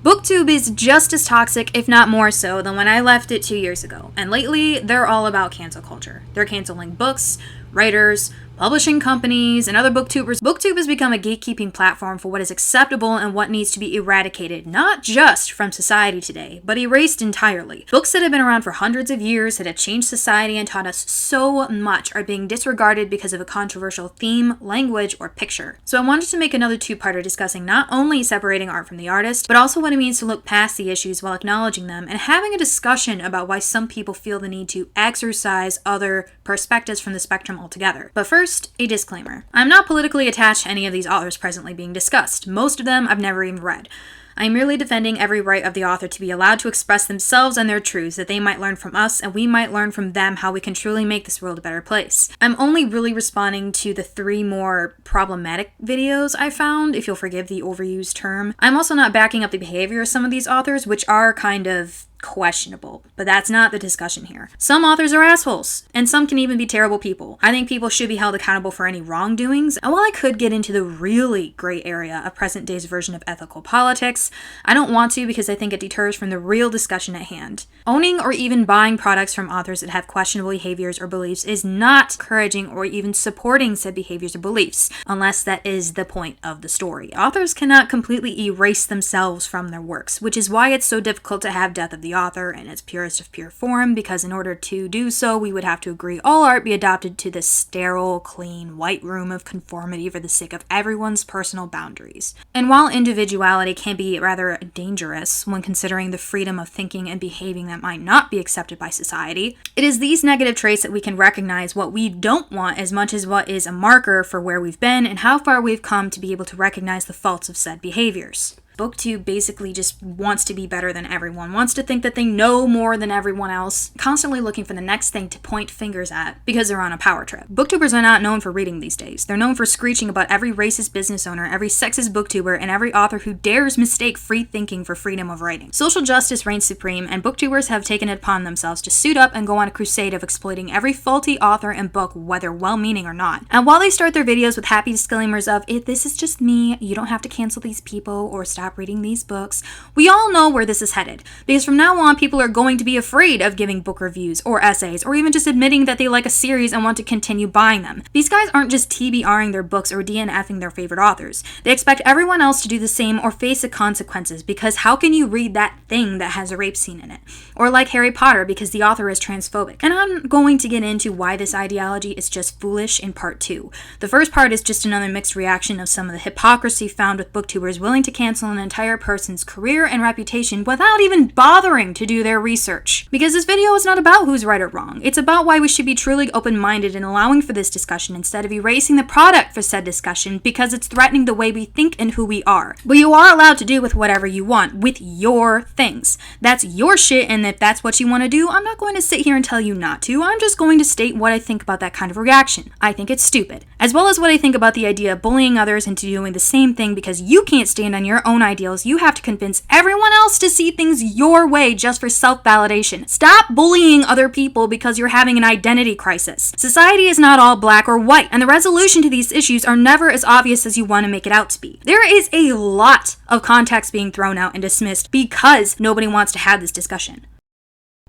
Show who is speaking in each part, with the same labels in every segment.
Speaker 1: Booktube is just as toxic, if not more so, than when I left it 2 years ago. And lately, they're all about cancel culture. They're canceling books, writers, publishing companies, and other booktubers. Booktube has become a gatekeeping platform for what is acceptable and what needs to be eradicated, not just from society today, but erased entirely. Books that have been around for hundreds of years, that have changed society and taught us so much, are being disregarded because of a controversial theme, language, or picture. So I wanted to make another two-parter discussing not only separating art from the artist, but also what it means to look past the issues while acknowledging them, and having a discussion about why some people feel the need to exercise other perspectives from the spectrum altogether. But first, a disclaimer. I'm not politically attached to any of these authors presently being discussed. Most of them I've never even read. I am merely defending every right of the author to be allowed to express themselves and their truths, that they might learn from us and we might learn from them how we can truly make this world a better place. I'm only really responding to the 3 more problematic videos I found, if you'll forgive the overused term. I'm also not backing up the behavior of some of these authors, which are kind of questionable, but that's not the discussion here. Some authors are assholes, and some can even be terrible people. I think people should be held accountable for any wrongdoings, and while I could get into the really gray area of present day's version of ethical politics, I don't want to because I think it deters from the real discussion at hand. Owning or even buying products from authors that have questionable behaviors or beliefs is not encouraging or even supporting said behaviors or beliefs, unless that is the point of the story. Authors cannot completely erase themselves from their works, which is why it's so difficult to have Death of the Author in its purest of pure form, because in order to do so, we would have to agree all art be adopted to this sterile, clean, white room of conformity for the sake of everyone's personal boundaries. And while individuality can be rather dangerous when considering the freedom of thinking and behaving that might not be accepted by society, it is these negative traits that we can recognize what we don't want as much as what is a marker for where we've been and how far we've come to be able to recognize the faults of said behaviors. Booktube basically just wants to be better than everyone, wants to think that they know more than everyone else, constantly looking for the next thing to point fingers at because they're on a power trip. Booktubers are not known for reading these days. They're known for screeching about every racist business owner, every sexist booktuber, and every author who dares mistake free thinking for freedom of writing. Social justice reigns supreme, and booktubers have taken it upon themselves to suit up and go on a crusade of exploiting every faulty author and book, whether well-meaning or not. And while they start their videos with happy disclaimers of, this is just me, you don't have to cancel these people or stop reading these books, we all know where this is headed, because from now on people are going to be afraid of giving book reviews or essays or even just admitting that they like a series and want to continue buying them. These guys aren't just TBRing their books or DNFing their favorite authors. They expect everyone else to do the same or face the consequences, because how can you read that thing that has a rape scene in it? Or like Harry Potter because the author is transphobic. And I'm going to get into why this ideology is just foolish in part 2. The first part is just another mixed reaction of some of the hypocrisy found with booktubers willing to cancel an entire person's career and reputation without even bothering to do their research. Because this video is not about who's right or wrong. It's about why we should be truly open-minded in allowing for this discussion instead of erasing the product for said discussion because it's threatening the way we think and who we are. But you are allowed to do with whatever you want, with your things. That's your shit, and if that's what you want to do, I'm not going to sit here and tell you not to. I'm just going to state what I think about that kind of reaction. I think it's stupid. As well as what I think about the idea of bullying others into doing the same thing because you can't stand on your own ideals. You have to convince everyone else to see things your way just for self-validation. Stop bullying other people because you're having an identity crisis. Society is not all black or white, and the resolution to these issues are never as obvious as you want to make it out to be. There is a lot of context being thrown out and dismissed because nobody wants to have this discussion.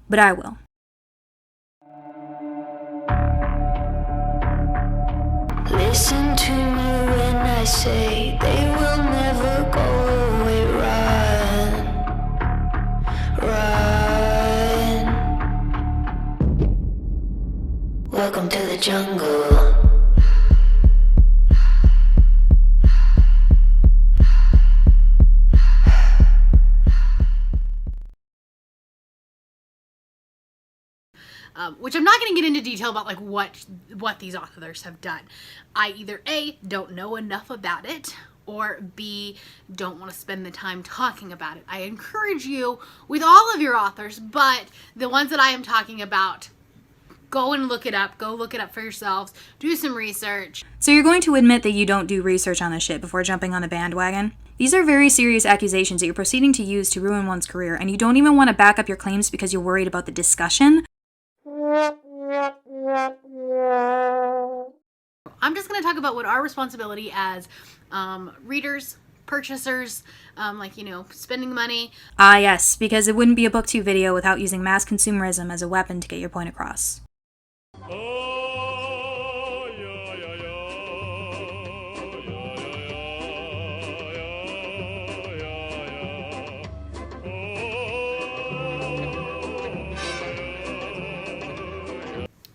Speaker 1: But I will.
Speaker 2: Listen to me when I say they will never go away. Run. Welcome to the jungle.
Speaker 3: Which I'm not going to get into detail about like what these authors have done. I either A, don't know enough about it, or B, don't want to spend the time talking about it. I encourage you with all of your authors, but the ones that I am talking about, go and look it up. Go look it up for yourselves. Do some research.
Speaker 1: So you're going to admit that you don't do research on this shit before jumping on the bandwagon? These are very serious accusations that you're proceeding to use to ruin one's career, and you don't even want to back up your claims because you're worried about the discussion?
Speaker 3: I'm just going to talk about what our responsibility as readers, purchasers, spending money.
Speaker 1: Ah, yes, because it wouldn't be a Booktube video without using mass consumerism as a weapon to get your point across.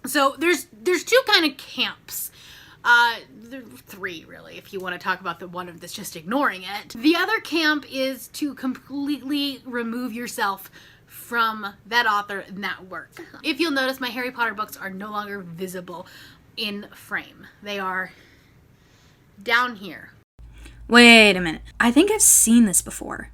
Speaker 3: So there's two kind of camps. There are three, really, if you want to talk about the one of that's just ignoring it. The other camp is to completely remove yourself from that author and that work. If you'll notice, my Harry Potter books are no longer visible in frame. They are down here.
Speaker 1: Wait a minute. I think I've seen this before.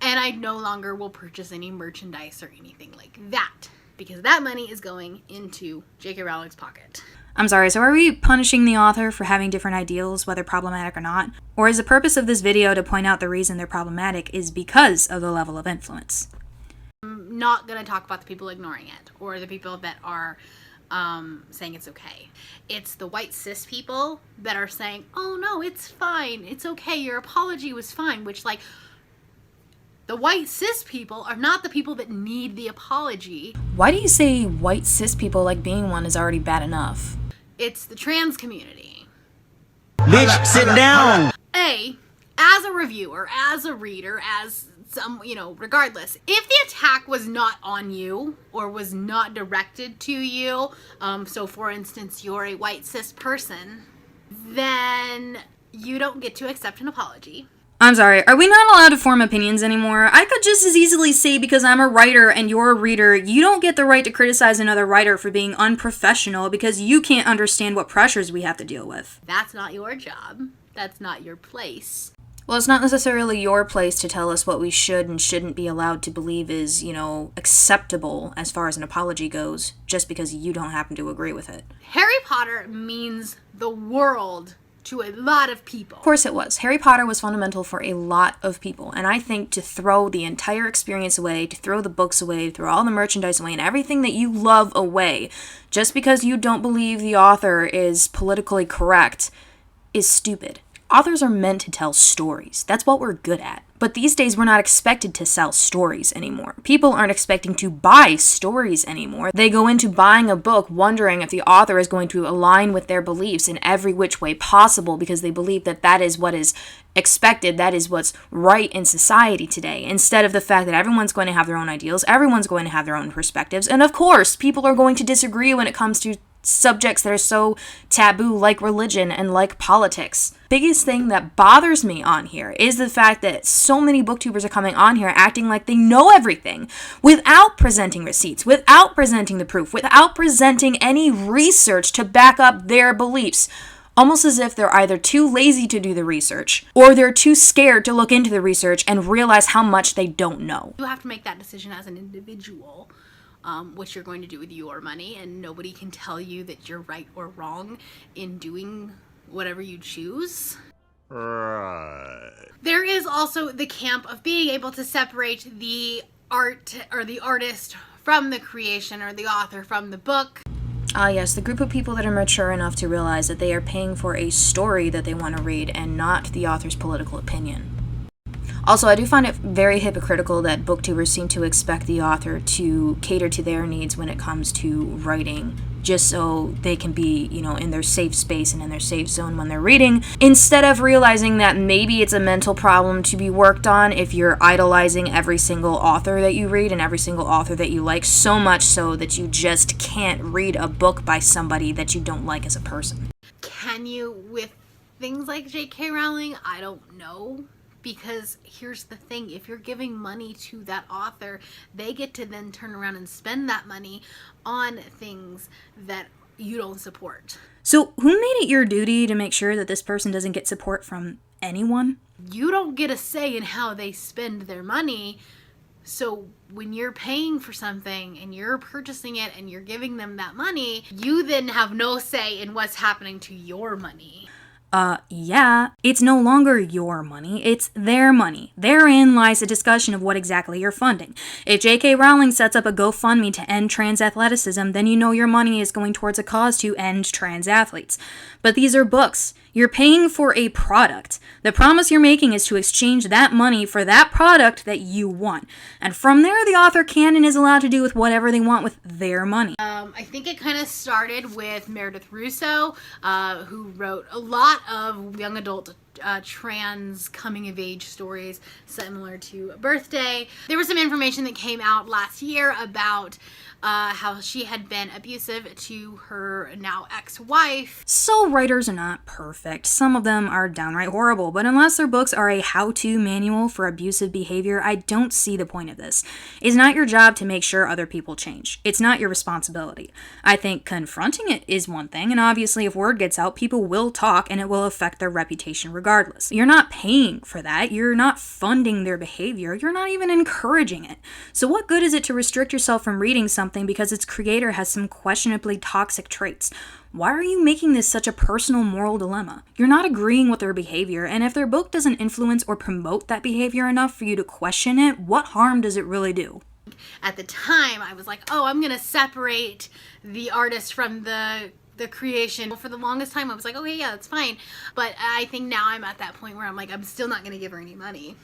Speaker 3: And I no longer will purchase any merchandise or anything like that, because that money is going into J.K. Rowling's pocket.
Speaker 1: I'm sorry, so are we punishing the author for having different ideals, whether problematic or not? Or is the purpose of this video to point out the reason they're problematic is because of the level of influence?
Speaker 3: I'm not going to talk about the people ignoring it, or the people that are saying it's okay. It's the white cis people that are saying, oh no, it's fine, it's okay, your apology was fine, which, like, the white cis people are not the people that need the apology.
Speaker 1: Why do you say white cis people like being one is already bad enough?
Speaker 3: It's the trans community.
Speaker 4: Bitch, sit down!
Speaker 3: As a reviewer, as a reader, as some, regardless, if the attack was not on you or was not directed to you, so for instance, you're a white cis person, then you don't get to accept an apology.
Speaker 1: I'm sorry, are we not allowed to form opinions anymore? I could just as easily say because I'm a writer and you're a reader, you don't get the right to criticize another writer for being unprofessional because you can't understand what pressures we have to deal with.
Speaker 3: That's not your job. That's not your place.
Speaker 1: Well, it's not necessarily your place to tell us what we should and shouldn't be allowed to believe is, acceptable as far as an apology goes, just because you don't happen to agree with it.
Speaker 3: Harry Potter means the world to a lot of people.
Speaker 1: Of course it was. Harry Potter was fundamental for a lot of people, and I think to throw the entire experience away, to throw the books away, to throw all the merchandise away, and everything that you love away, just because you don't believe the author is politically correct, is stupid. Authors are meant to tell stories. That's what we're good at. But these days, we're not expected to sell stories anymore. People aren't expecting to buy stories anymore. They go into buying a book wondering if the author is going to align with their beliefs in every which way possible because they believe that that is what is expected, that is what's right in society today, instead of the fact that everyone's going to have their own ideals, everyone's going to have their own perspectives, and of course, people are going to disagree when it comes to subjects that are so taboo, like religion and like politics. Biggest thing that bothers me on here is the fact that so many booktubers are coming on here acting like they know everything without presenting receipts, without presenting the proof, without presenting any research to back up their beliefs. Almost as if they're either too lazy to do the research or they're too scared to look into the research and realize how much they don't know.
Speaker 3: You have to make that decision as an individual. What you're going to do with your money, and nobody can tell you that you're right or wrong in doing whatever you choose.
Speaker 4: Right.
Speaker 3: There is also the camp of being able to separate the art or the artist from the creation, or the author from the book.
Speaker 1: Ah, yes, the group of people that are mature enough to realize that they are paying for a story that they want to read and not the author's political opinion. Also, I do find it very hypocritical that booktubers seem to expect the author to cater to their needs when it comes to writing, just so they can be, in their safe space and in their safe zone when they're reading, instead of realizing that maybe it's a mental problem to be worked on if you're idolizing every single author that you read and every single author that you like, so much so that you just can't read a book by somebody that you don't like as a person.
Speaker 3: Can you with things like J.K. Rowling? I don't know. Because here's the thing, if you're giving money to that author, they get to then turn around and spend that money on things that you don't support.
Speaker 1: So who made it your duty to make sure that this person doesn't get support from anyone?
Speaker 3: You don't get a say in how they spend their money, So when you're paying for something and you're purchasing it and you're giving them that money, you then have no say in what's happening to your money.
Speaker 1: Yeah, it's no longer your money, it's their money. Therein lies a discussion of what exactly you're funding. If J.K. Rowling sets up a GoFundMe to end trans athleticism, then you know your money is going towards a cause to end trans athletes. But these are books. You're paying for a product. The promise you're making is to exchange that money for that product that you want. And from there, the author can and is allowed to do with whatever they want with their money.
Speaker 3: I think it kind of started with Meredith Russo, who wrote a lot of young adult trans coming of age stories similar to Birthday. There was some information that came out last year about how she had been abusive to her now ex-wife.
Speaker 1: So writers are not perfect. Some of them are downright horrible, but unless their books are a how-to manual for abusive behavior, I don't see the point of this. It's not your job to make sure other people change. It's not your responsibility. I think confronting it is one thing, and obviously if word gets out, people will talk and it will affect their reputation regardless. You're not paying for that. You're not funding their behavior. You're not even encouraging it. So what good is it to restrict yourself from reading something because its creator has some questionably toxic traits? Why are you making this such a personal moral dilemma? You're not agreeing with their behavior, and if their book doesn't influence or promote that behavior enough for you to question it, what harm does it really do?
Speaker 3: At the time, I was like, oh, I'm going to separate the artist from the creation. For the longest time, I was like, okay, yeah, that's fine. But I think now I'm at that point where I'm like, I'm still not going to give her any money.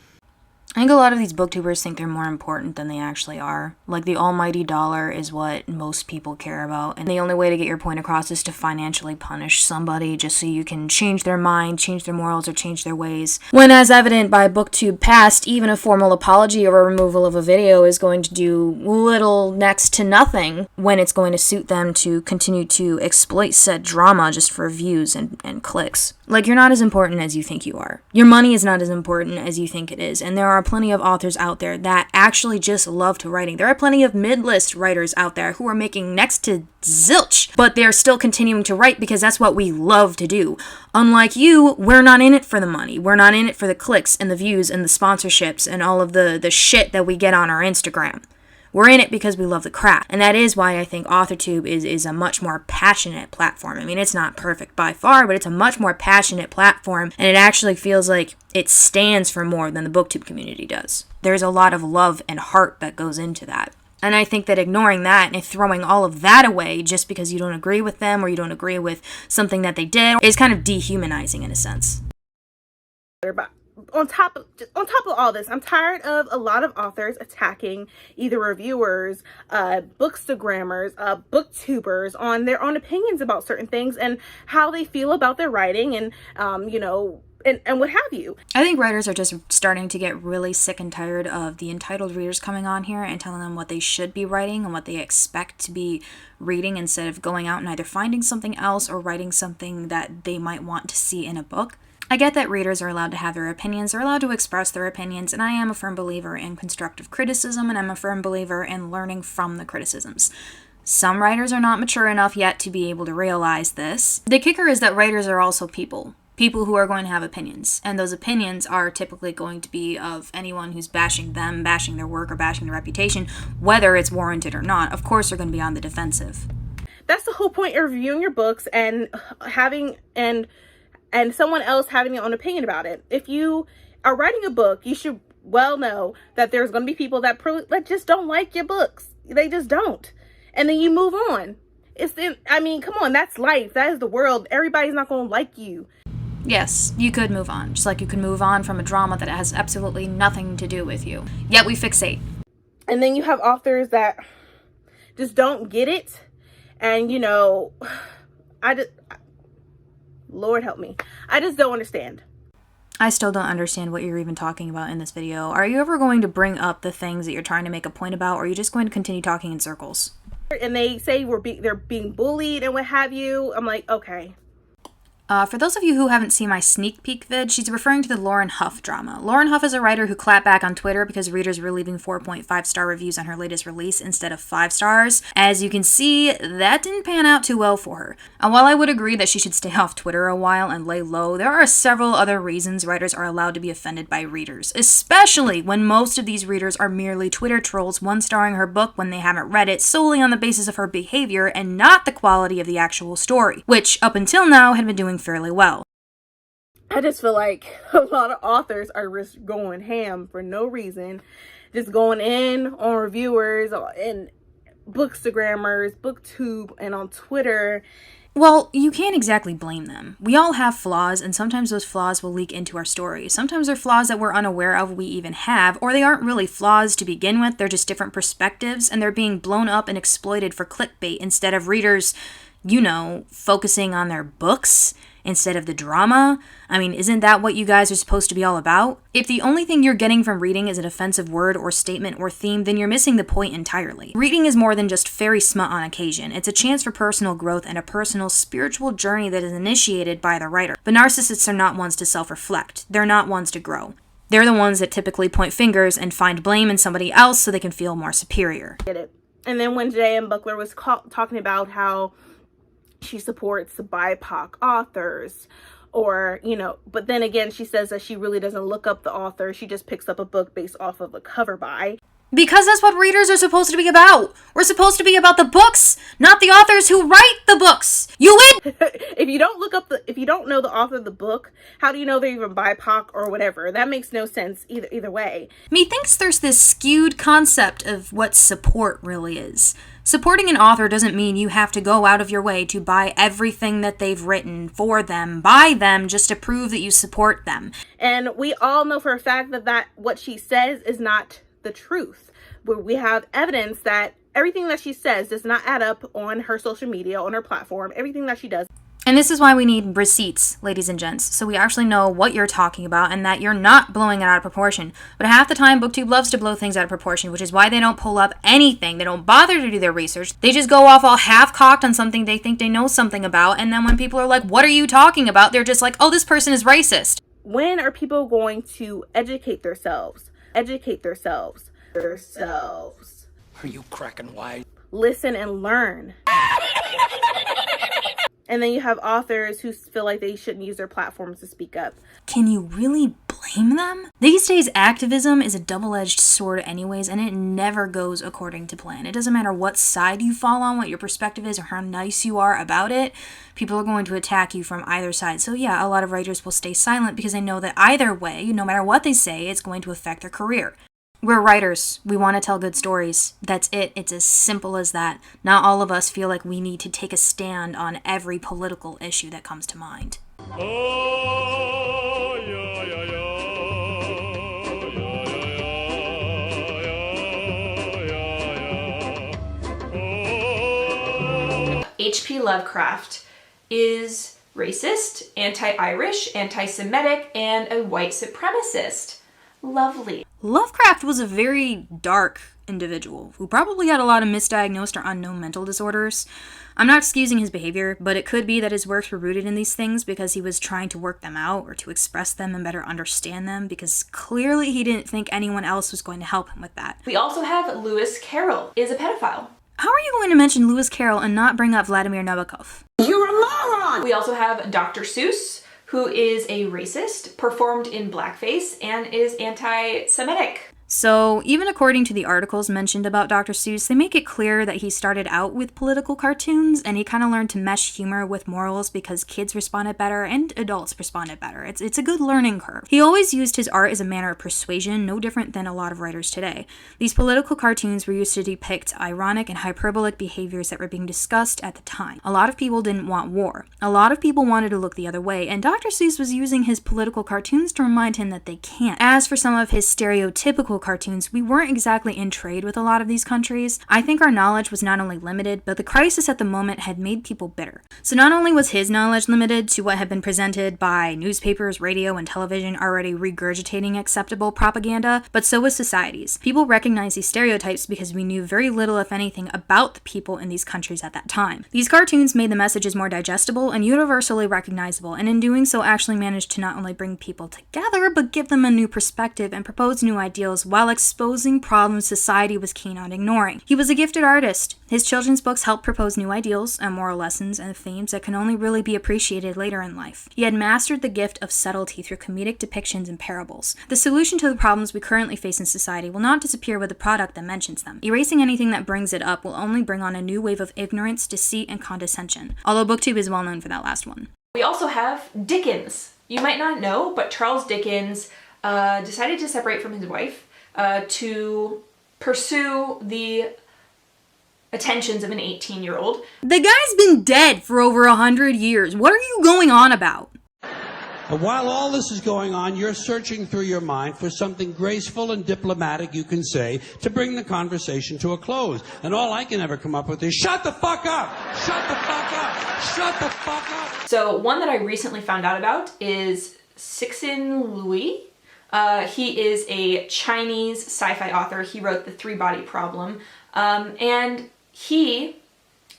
Speaker 1: I think a lot of these booktubers think they're more important than they actually are. Like, the almighty dollar is what most people care about, and the only way to get your point across is to financially punish somebody just so you can change their mind, change their morals, or change their ways. When, as evident by Booktube past, even a formal apology or a removal of a video is going to do little next to nothing when it's going to suit them to continue to exploit said drama just for views and clicks. Like, you're not as important as you think you are. Your money is not as important as you think it is, and there are plenty of authors out there that actually just love to writing. There are plenty of mid-list writers out there who are making next to zilch, but they're still continuing to write because that's what we love to do. Unlike you, we're not in it for the money. We're not in it for the clicks and the views and the sponsorships and all of the shit that we get on our Instagram. We're in it because we love the craft. And that is why I think AuthorTube is a much more passionate platform. I mean, it's not perfect by far, but it's a much more passionate platform, and it actually feels like it stands for more than the Booktube community does. There's a lot of love and heart that goes into that. And I think that ignoring that and throwing all of that away just because you don't agree with them or you don't agree with something that they did is kind of dehumanizing in a sense.
Speaker 5: On top of all this, I'm tired of a lot of authors attacking either reviewers, bookstagrammers, booktubers on their own opinions about certain things and how they feel about their writing and and what have you.
Speaker 1: I think writers are just starting to get really sick and tired of the entitled readers coming on here and telling them what they should be writing and what they expect to be reading instead of going out and either finding something else or writing something that they might want to see in a book. I get that readers are allowed to have their opinions, they're allowed to express their opinions, and I am a firm believer in constructive criticism, and I'm a firm believer in learning from the criticisms. Some writers are not mature enough yet to be able to realize this. The kicker is that writers are also people who are going to have opinions, and those opinions are typically going to be of anyone who's bashing them, bashing their work, or bashing their reputation, whether it's warranted or not. Of course, they're going to be on the defensive.
Speaker 5: That's the whole point of reviewing your books and having and someone else having their own opinion about it. If you are writing a book, you should well know that there's going to be people that just don't like your books. They just don't. And then you move on. Come on, that's life. That is the world. Everybody's not going to like you.
Speaker 1: Yes, you could move on, just like you can move on from a drama that has absolutely nothing to do with you. Yet we fixate.
Speaker 5: And then you have authors that just don't get it. And, Lord help me. I just don't understand.
Speaker 1: I still don't understand what you're even talking about in this video. Are you ever going to bring up the things that you're trying to make a point about, or are you just going to continue talking in circles?
Speaker 5: And they say they're being bullied and what have you. I'm like, okay.
Speaker 1: For those of you who haven't seen my sneak peek vid, she's referring to the Lauren Huff drama. Lauren Huff is a writer who clapped back on Twitter because readers were leaving 4.5-star reviews on her latest release instead of 5 stars. As you can see, that didn't pan out too well for her. And while I would agree that she should stay off Twitter a while and lay low, there are several other reasons writers are allowed to be offended by readers, especially when most of these readers are merely Twitter trolls one-starring her book when they haven't read it solely on the basis of her behavior and not the quality of the actual story, which up until now had been doing fairly well.
Speaker 5: I just feel like a lot of authors are just going ham for no reason, just going in on reviewers and bookstagrammers, Booktube, and on Twitter.
Speaker 1: Well, you can't exactly blame them. We all have flaws, and sometimes those flaws will leak into our story. Sometimes they're flaws that we're unaware of we even have, or they aren't really flaws to begin with, they're just different perspectives, and they're being blown up and exploited for clickbait instead of readers, focusing on their books instead of the drama. I mean, isn't that what you guys are supposed to be all about? If the only thing you're getting from reading is an offensive word or statement or theme, then you're missing the point entirely. Reading is more than just fairy smut on occasion. It's a chance for personal growth and a personal spiritual journey that is initiated by the writer. But narcissists are not ones to self-reflect. They're not ones to grow. They're the ones that typically point fingers and find blame in somebody else so they can feel more superior.
Speaker 5: Get it. And then when J.M. Buckler was talking about how she supports BIPOC authors, or, but then again, she says that she really doesn't look up the author. She just picks up a book based off of a cover by.
Speaker 1: Because that's what readers are supposed to be about. We're supposed to be about the books, not the authors who write the books. You win!
Speaker 5: If you don't know the author of the book, how do you know they're even BIPOC or whatever? That makes no sense either way.
Speaker 1: Methinks there's this skewed concept of what support really is. Supporting an author doesn't mean you have to go out of your way to buy everything that they've written for them, by them, just to prove that you support them.
Speaker 5: And we all know for a fact that what she says is not the truth. Where we have evidence that everything that she says does not add up on her social media, on her platform, everything that she does.
Speaker 1: And this is why we need receipts, ladies and gents, so we actually know what you're talking about and that you're not blowing it out of proportion. But half the time, Booktube loves to blow things out of proportion, which is why they don't pull up anything. They don't bother to do their research. They just go off all half-cocked on something they think they know something about, and then when people are like, what are you talking about? They're just like, oh, this person is racist.
Speaker 5: When are people going to educate themselves?
Speaker 6: Are you cracking wide?
Speaker 5: Listen and learn. And then you have authors who feel like they shouldn't use their platforms to speak up.
Speaker 1: Can you really blame them? These days, activism is a double-edged sword anyways, and it never goes according to plan. It doesn't matter what side you fall on, what your perspective is, or how nice you are about it. People are going to attack you from either side. So yeah, a lot of writers will stay silent because they know that either way, no matter what they say, it's going to affect their career. We're writers. We want to tell good stories. That's it. It's as simple as that. Not all of us feel like we need to take a stand on every political issue that comes to mind.
Speaker 7: H.P. Lovecraft is racist, anti-Irish, anti-Semitic, and a white supremacist. Lovely.
Speaker 1: Lovecraft was a very dark individual who probably had a lot of misdiagnosed or unknown mental disorders. I'm not excusing his behavior, but it could be that his works were rooted in these things because he was trying to work them out or to express them and better understand them, because clearly he didn't think anyone else was going to help him with that.
Speaker 7: We also have Lewis Carroll is a pedophile.
Speaker 1: How are you going to mention Lewis Carroll and not bring up Vladimir Nabokov?
Speaker 2: You're a moron!
Speaker 7: We also have Dr. Seuss, who is a racist, performed in blackface, and is anti-Semitic.
Speaker 1: So, even according to the articles mentioned about Dr. Seuss, they make it clear that he started out with political cartoons, and he kind of learned to mesh humor with morals because kids responded better and adults responded better. It's a good learning curve. He always used his art as a manner of persuasion, no different than a lot of writers today. These political cartoons were used to depict ironic and hyperbolic behaviors that were being discussed at the time. A lot of people didn't want war. A lot of people wanted to look the other way, and Dr. Seuss was using his political cartoons to remind him that they can't. As for some of his stereotypical cartoons, we weren't exactly in trade with a lot of these countries. I think our knowledge was not only limited, but the crisis at the moment had made people bitter. So not only was his knowledge limited to what had been presented by newspapers, radio, and television already regurgitating acceptable propaganda, but so was society's. People recognized these stereotypes because we knew very little, if anything, about the people in these countries at that time. These cartoons made the messages more digestible and universally recognizable, and in doing so actually managed to not only bring people together, but give them a new perspective and propose new ideals while exposing problems society was keen on ignoring. He was a gifted artist. His children's books helped propose new ideals and moral lessons and themes that can only really be appreciated later in life. He had mastered the gift of subtlety through comedic depictions and parables. The solution to the problems we currently face in society will not disappear with a product that mentions them. Erasing anything that brings it up will only bring on a new wave of ignorance, deceit, and condescension, although Booktube is well known for that last one.
Speaker 7: We also have Dickens. You might not know, but Charles Dickens decided to separate from his wife to pursue the attentions of an 18-year-old.
Speaker 1: The guy's been dead for over 100 years. What are you going on about?
Speaker 8: While all this is going on, you're searching through your mind for something graceful and diplomatic you can say to bring the conversation to a close. And all I can ever come up with is, shut the fuck up! Shut the fuck up! Shut the fuck up!
Speaker 7: So one that I recently found out about is Cixin Liu. He is a Chinese sci-fi author. He wrote The Three-Body Problem. And he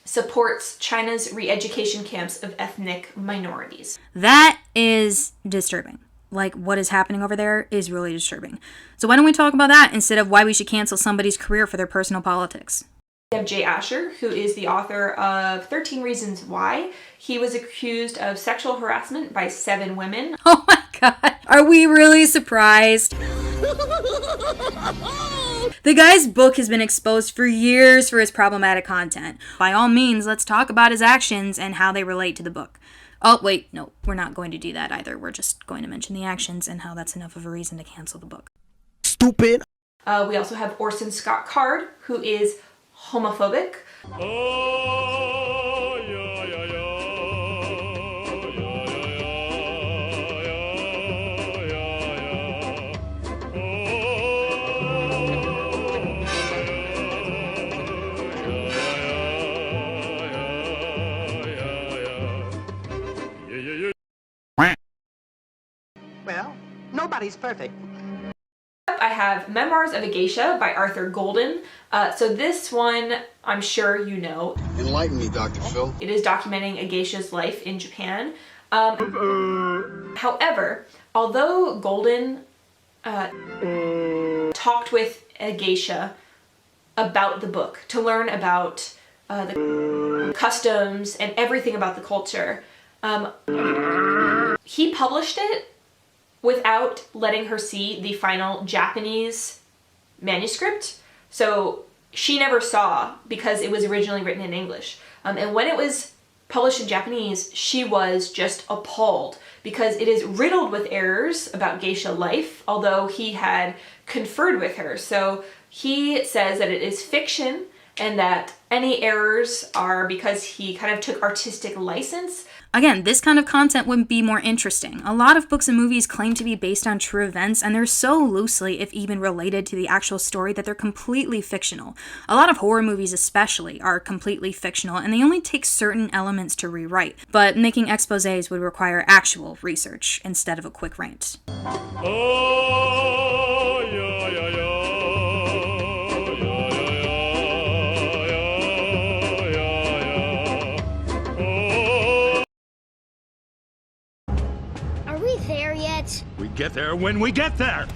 Speaker 7: supports China's re-education camps of ethnic minorities.
Speaker 1: That is disturbing. Like, what is happening over there is really disturbing. So why don't we talk about that instead of why we should cancel somebody's career for their personal politics?
Speaker 7: We have Jay Asher, who is the author of 13 Reasons Why. He was accused of sexual harassment by 7 women.
Speaker 1: Oh my god. Are we really surprised? The guy's book has been exposed for years for his problematic content. By all means, let's talk about his actions and how they relate to the book. Oh, wait, no, we're not going to do that either. We're just going to mention the actions and how that's enough of a reason to cancel the book.
Speaker 4: Stupid.
Speaker 7: We also have Orson Scott Card, who is homophobic.
Speaker 6: Well, nobody's perfect.
Speaker 7: I have Memoirs of a Geisha by Arthur Golden. So this one, I'm sure you know.
Speaker 9: Enlighten me, Dr. Phil.
Speaker 7: It is documenting a geisha's life in Japan. However, although Golden talked with a geisha about the book to learn about the customs and everything about the culture, he published it without letting her see the final Japanese manuscript. So she never saw, because it was originally written in English. And when it was published in Japanese, she was just appalled because it is riddled with errors about geisha life, although he had conferred with her. So he says that it is fiction and that any errors are because he kind of took artistic license.
Speaker 1: Again, this kind of content wouldn't be more interesting. A lot of books and movies claim to be based on true events, and they're so loosely, if even related to the actual story, that they're completely fictional. A lot of horror movies especially are completely fictional, and they only take certain elements to rewrite. But making exposés would require actual research instead of a quick rant.
Speaker 2: Are we there yet?
Speaker 4: We get there when we get there.